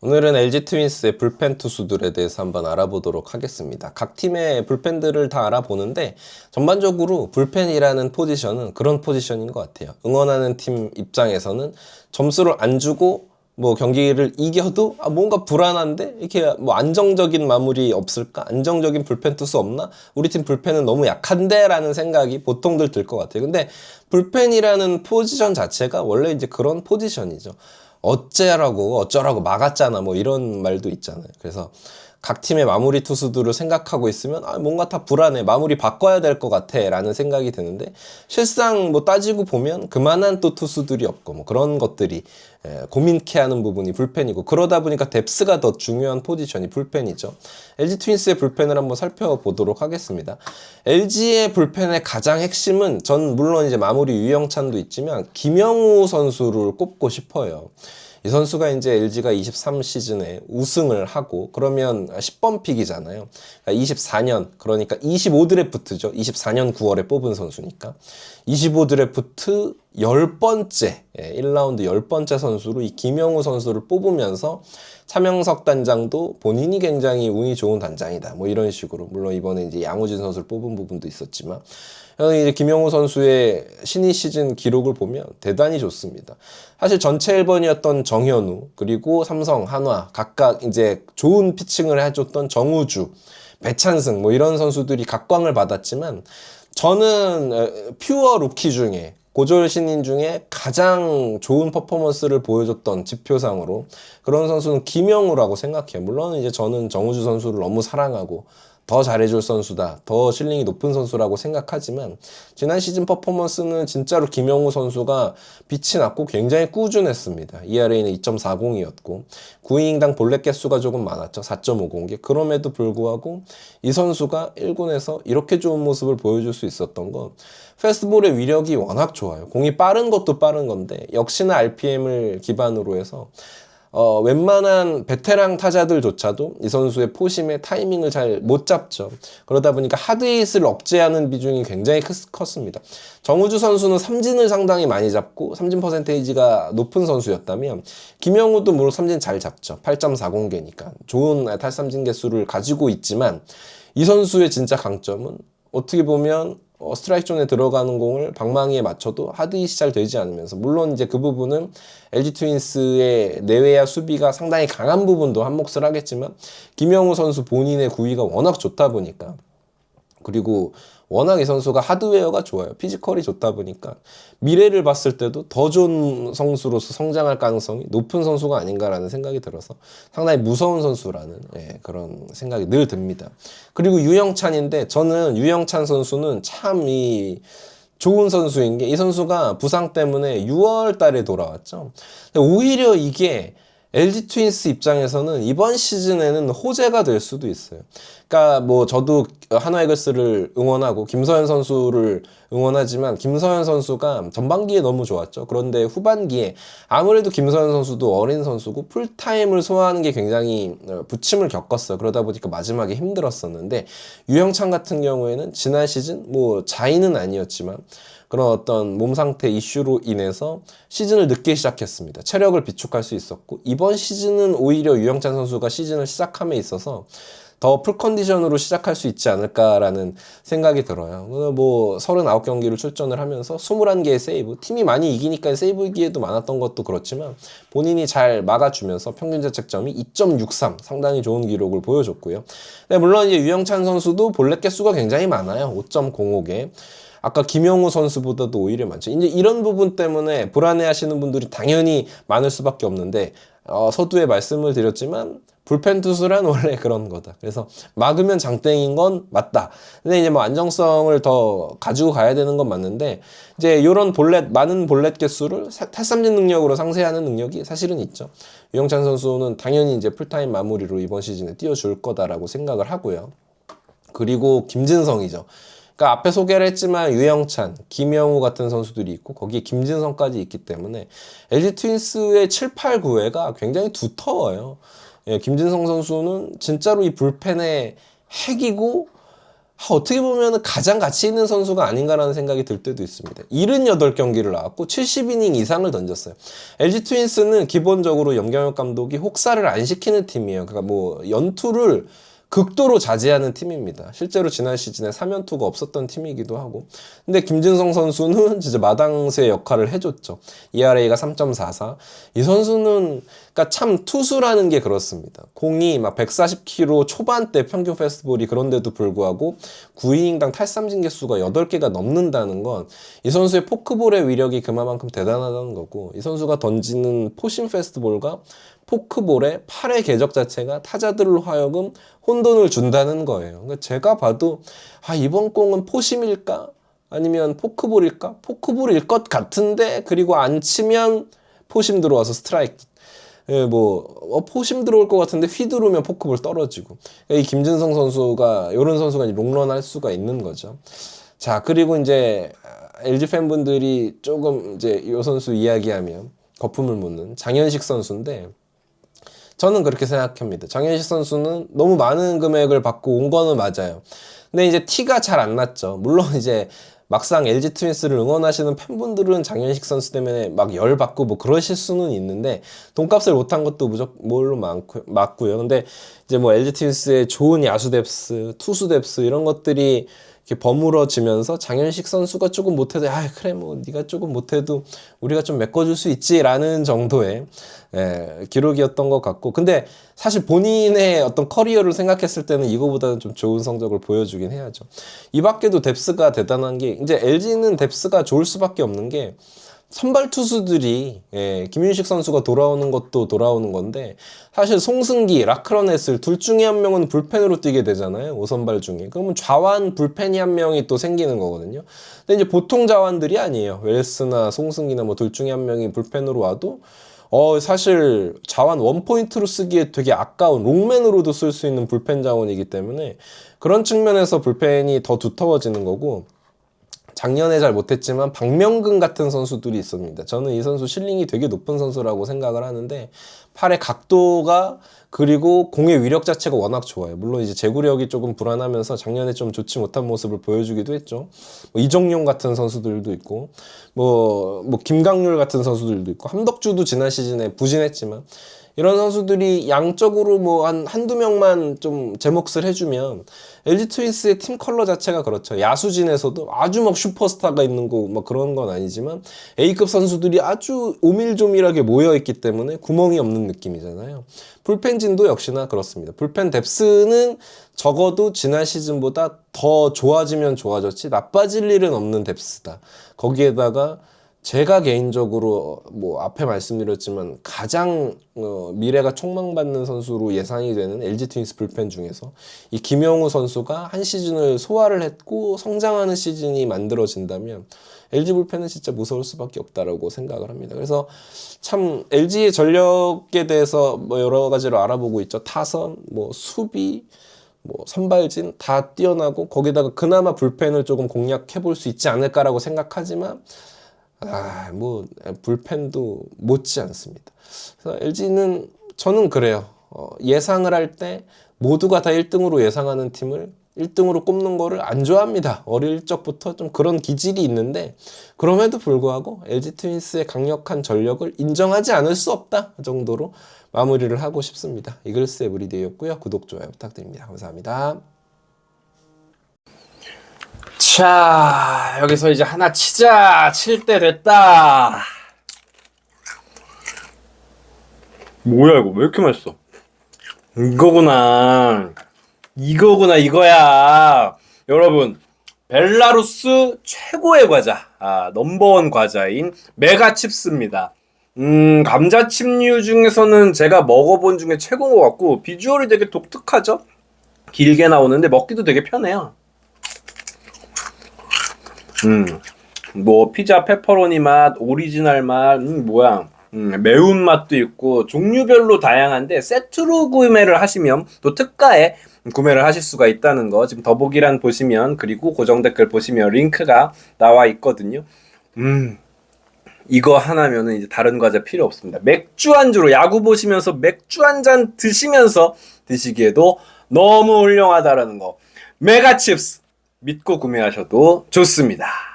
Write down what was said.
오늘은 LG 트윈스의 불펜 투수들에 대해서 한번 알아보도록 하겠습니다. 각 팀의 불펜들을 다 알아보는데 전반적으로 불펜이라는 포지션은 그런 포지션인 것 같아요. 응원하는 팀 입장에서는 점수를 안 주고 뭐 경기를 이겨도 뭔가 불안한데 이렇게 뭐 안정적인 마무리 없을까? 안정적인 불펜 투수 없나? 우리 팀 불펜은 너무 약한데? 라는 생각이 보통들 들 것 같아요. 근데 불펜이라는 포지션 자체가 원래 이제 그런 포지션이죠. 어쩌라고 막았잖아 뭐 이런 말도 있잖아요. 그래서 각 팀의 마무리 투수들을 생각하고 있으면 뭔가 다 불안해, 마무리 바꿔야 될 것 같아 라는 생각이 드는데, 실상 뭐 따지고 보면 그만한 또 투수들이 없고 뭐 그런 것들이 고민케 하는 부분이 불펜이고, 그러다 보니까 뎁스가 더 중요한 포지션이 불펜이죠. LG 트윈스의 불펜을 한번 살펴보도록 하겠습니다. LG의 불펜의 가장 핵심은, 전 물론 이제 마무리 유영찬도 있지만 김영우 선수를 꼽고 싶어요. 이 선수가 이제 LG가 23 시즌에 우승을 하고, 그러면 10번 픽이잖아요. 24년, 그러니까 25 드래프트죠. 24년 9월에 뽑은 선수니까. 25 드래프트 10번째, 1라운드 10번째 선수로 이 김영우 선수를 뽑으면서 차명석 단장도 본인이 굉장히 운이 좋은 단장이다, 뭐 이런 식으로, 물론 이번에 이제 양우진 선수를 뽑은 부분도 있었지만, 이제 김영우 선수의 신인 시즌 기록을 보면 대단히 좋습니다. 사실 전체 1번이었던 정현우, 그리고 삼성, 한화 각각 이제 좋은 피칭을 해줬던 정우주, 배찬승 뭐 이런 선수들이 각광을 받았지만, 저는 퓨어 루키 중에, 고졸 신인 중에 가장 좋은 퍼포먼스를 보여줬던 지표상으로 그런 선수는 김영우라고 생각해요. 물론 이제 저는 정우주 선수를 너무 사랑하고 더 잘해줄 선수다, 더 실링이 높은 선수라고 생각하지만, 지난 시즌 퍼포먼스는 진짜로 김영우 선수가 빛이 났고 굉장히 꾸준했습니다. ERA는 2.40이었고 9이닝당 볼넷 개수가 조금 많았죠. 4.50개. 그럼에도 불구하고 이 선수가 1군에서 이렇게 좋은 모습을 보여줄 수 있었던 건, 패스트볼의 위력이 워낙 좋아요. 공이 빠른 것도 빠른 건데 역시나 RPM을 기반으로 해서 웬만한 베테랑 타자들조차도 이 선수의 포심의 타이밍을 잘 못 잡죠. 그러다 보니까 하드히트를 억제하는 비중이 굉장히 컸습니다. 정우주 선수는 삼진을 상당히 많이 잡고 삼진 퍼센테이지가 높은 선수였다면, 김영우도 물론 삼진 잘 잡죠. 8.40개니까 좋은 탈삼진 개수를 가지고 있지만, 이 선수의 진짜 강점은 어떻게 보면 스트라이크 존에 들어가는 공을 방망이에 맞춰도 하드hit이 잘 되지 않으면서, 물론 이제 그 부분은 LG 트윈스의 내외야 수비가 상당히 강한 부분도 한 몫을 하겠지만, 김영우 선수 본인의 구위가 워낙 좋다 보니까, 그리고 워낙 이 선수가 하드웨어가 좋아요. 피지컬이 좋다 보니까 미래를 봤을 때도 더 좋은 선수로서 성장할 가능성이 높은 선수가 아닌가라는 생각이 들어서 상당히 무서운 선수라는 그런 생각이 늘 듭니다. 그리고 유영찬인데, 저는 유영찬 선수는 참 좋은 선수인 게, 이 선수가 부상 때문에 6월 달에 돌아왔죠. 오히려 이게 LG 트윈스 입장에서는 이번 시즌에는 호재가 될 수도 있어요. 그러니까 뭐 저도 한화 이글스를 응원하고 김서현 선수를 응원하지만, 김서현 선수가 전반기에 너무 좋았죠. 그런데 후반기에 아무래도 김서현 선수도 어린 선수고 풀타임을 소화하는 게 굉장히 부침을 겪었어요. 그러다 보니까 마지막에 힘들었었는데, 유영찬 같은 경우에는 지난 시즌 뭐 자의는 아니었지만 그런 어떤 몸 상태 이슈로 인해서 시즌을 늦게 시작했습니다. 체력을 비축할 수 있었고, 이번 시즌은 오히려 유영찬 선수가 시즌을 시작함에 있어서 더 풀컨디션으로 시작할 수 있지 않을까라는 생각이 들어요. 뭐 39경기를 출전을 하면서 21개의 세이브, 팀이 많이 이기니까 세이브 기회도 많았던 것도 그렇지만 본인이 잘 막아주면서 평균 자책점이 2.63, 상당히 좋은 기록을 보여줬고요. 네, 물론 이제 유영찬 선수도 볼넷 개수가 굉장히 많아요. 5.05개. 아까 김영우 선수보다도 오히려 많죠. 이제 이런 부분 때문에 불안해하시는 분들이 당연히 많을 수밖에 없는데, 서두에 말씀을 드렸지만 불펜 투수란 원래 그런 거다. 그래서 막으면 장땡인 건 맞다. 근데 이제 뭐 안정성을 더 가지고 가야 되는 건 맞는데, 이제 요런 많은 볼넷 개수를 탈삼진 능력으로 상쇄하는 능력이 사실은 있죠. 유영찬 선수는 당연히 이제 풀타임 마무리로 이번 시즌에 뛰어줄 거다라고 생각을 하고요. 그리고 김진성이죠. 그러니까 앞에 소개를 했지만 유영찬, 김영우 같은 선수들이 있고 거기에 김진성까지 있기 때문에 LG 트윈스의 7, 8, 9회가 굉장히 두터워요. 김진성 선수는 진짜로 이 불펜의 핵이고, 어떻게 보면 가장 가치 있는 선수가 아닌가라는 생각이 들 때도 있습니다. 78경기를 나왔고 70이닝 이상을 던졌어요. LG 트윈스는 기본적으로 염경엽 감독이 혹사를 안 시키는 팀이에요. 그러니까 뭐 연투를 극도로 자제하는 팀입니다. 실제로 지난 시즌에 3연투가 없었던 팀이기도 하고. 근데 김진성 선수는 진짜 마당새 역할을 해줬죠. ERA가 3.44. 이 선수는 그러니까 참 투수라는 게 그렇습니다. 공이 막 140km 초반대 평균 패스트볼이 그런데도 불구하고 9이닝당 탈삼진 개수가 8개가 넘는다는 건 이 선수의 포크볼의 위력이 그만큼 대단하다는 거고, 이 선수가 던지는 포심 패스트볼과 포크볼의 팔의 궤적 자체가 타자들로 하여금 혼돈을 준다는 거예요. 그러니까 제가 봐도 이번 공은 포심일까? 아니면 포크볼일까? 포크볼일 것 같은데, 그리고 안 치면 포심 들어와서 스트라이크. 포심 들어올 것 같은데 휘두르면 포크볼 떨어지고. 이 김진성 선수가, 이런 선수가 롱런 할 수가 있는 거죠. 자, 그리고 이제 LG 팬분들이 조금 이제 이 선수 이야기하면 거품을 묻는 장현식 선수인데, 저는 그렇게 생각합니다. 장현식 선수는 너무 많은 금액을 받고 온 거는 맞아요. 근데 이제 티가 잘 안 났죠. 물론 이제 막상 LG 트윈스를 응원하시는 팬분들은 장현식 선수 때문에 막 열받고 뭐 그러실 수는 있는데, 돈값을 못한 것도 물론 맞고요. 근데 이제 뭐 LG 트윈스의 좋은 야수 뎁스, 투수 뎁스 이런 것들이 이렇게 버무러지면서 장현식 선수가 조금 못해도 그래 뭐 네가 조금 못해도 우리가 좀 메꿔줄 수 있지라는 정도의 기록이었던 것 같고, 근데 사실 본인의 어떤 커리어를 생각했을 때는 이거보다는 좀 좋은 성적을 보여주긴 해야죠. 이 밖에도 뎁스가 대단한 게, 이제 LG는 뎁스가 좋을 수밖에 없는 게 선발 투수들이 김윤식 선수가 돌아오는 것도 돌아오는 건데, 사실 송승기, 라크러넷을 둘 중에 한 명은 불펜으로 뛰게 되잖아요. 5선발 중에. 그러면 좌완 불펜이 한 명이 또 생기는 거거든요. 근데 이제 보통 좌완들이 아니에요. 웰스나 송승기나 뭐 둘 중에 한 명이 불펜으로 와도 사실 자완 원포인트로 쓰기에 되게 아까운, 롱맨으로도 쓸 수 있는 불펜 자원이기 때문에 그런 측면에서 불펜이 더 두터워지는 거고, 작년에 잘 못했지만 박명근 같은 선수들이 있습니다. 저는 이 선수 실링이 되게 높은 선수라고 생각을 하는데, 팔의 각도가, 그리고 공의 위력 자체가 워낙 좋아요. 물론 이제 제구력이 조금 불안하면서 작년에 좀 좋지 못한 모습을 보여주기도 했죠. 뭐 이정용 같은 선수들도 있고, 뭐 김강률 같은 선수들도 있고, 함덕주도 지난 시즌에 부진했지만, 이런 선수들이 양적으로 뭐 한두 명만 좀 제 몫을 해주면, LG 트윈스의 팀 컬러 자체가 그렇죠. 야수진에서도 아주 막 슈퍼스타가 있는 거 막 그런 건 아니지만 A급 선수들이 아주 오밀조밀하게 모여있기 때문에 구멍이 없는 느낌이잖아요. 불펜진도 역시나 그렇습니다. 불펜 뎁스는 적어도 지난 시즌보다 더 좋아지면 좋아졌지 나빠질 일은 없는 뎁스다. 거기에다가 제가 개인적으로 뭐 앞에 말씀드렸지만 가장 미래가 촉망받는 선수로 예상이 되는 LG 트윈스 불펜 중에서 이 김영우 선수가 한 시즌을 소화를 했고 성장하는 시즌이 만들어진다면 LG 불펜은 진짜 무서울 수밖에 없다라고 생각을 합니다. 그래서 참 LG의 전력에 대해서 뭐 여러 가지로 알아보고 있죠. 타선, 뭐 수비, 뭐 선발진 다 뛰어나고, 거기다가 그나마 불펜을 조금 공략해 볼 수 있지 않을까라고 생각하지만 뭐 불펜도 못지 않습니다. 그래서 LG는 저는 그래요. 예상을 할 때 모두가 다 1등으로 예상하는 팀을 1등으로 꼽는 거를 안 좋아합니다. 어릴 적부터 좀 그런 기질이 있는데, 그럼에도 불구하고 LG 트윈스의 강력한 전력을 인정하지 않을 수 없다 정도로 마무리를 하고 싶습니다. 이글스 에브리데이였고요. 구독, 좋아요 부탁드립니다. 감사합니다. 자, 여기서 이제 하나 치자. 칠 때 됐다. 뭐야 이거 왜 이렇게 맛있어? 이거야. 여러분, 벨라루스 최고의 과자, 넘버원 과자인 메가칩스입니다. 감자칩류 중에서는 제가 먹어본 중에 최고인 것 같고, 비주얼이 되게 독특하죠? 길게 나오는데 먹기도 되게 편해요. 뭐 피자 페퍼로니 맛, 오리지널 맛, 매운맛도 있고 종류별로 다양한데, 세트로 구매를 하시면 또 특가에 구매를 하실 수가 있다는 거 지금 더보기란 보시면, 그리고 고정 댓글 보시면 링크가 나와 있거든요. 이거 하나면은 이제 다른 과자 필요 없습니다. 맥주 안주로, 야구 보시면서 맥주 한 잔 드시면서 드시기에도 너무 훌륭하다라는 거. 메가칩스 믿고 구매하셔도 좋습니다.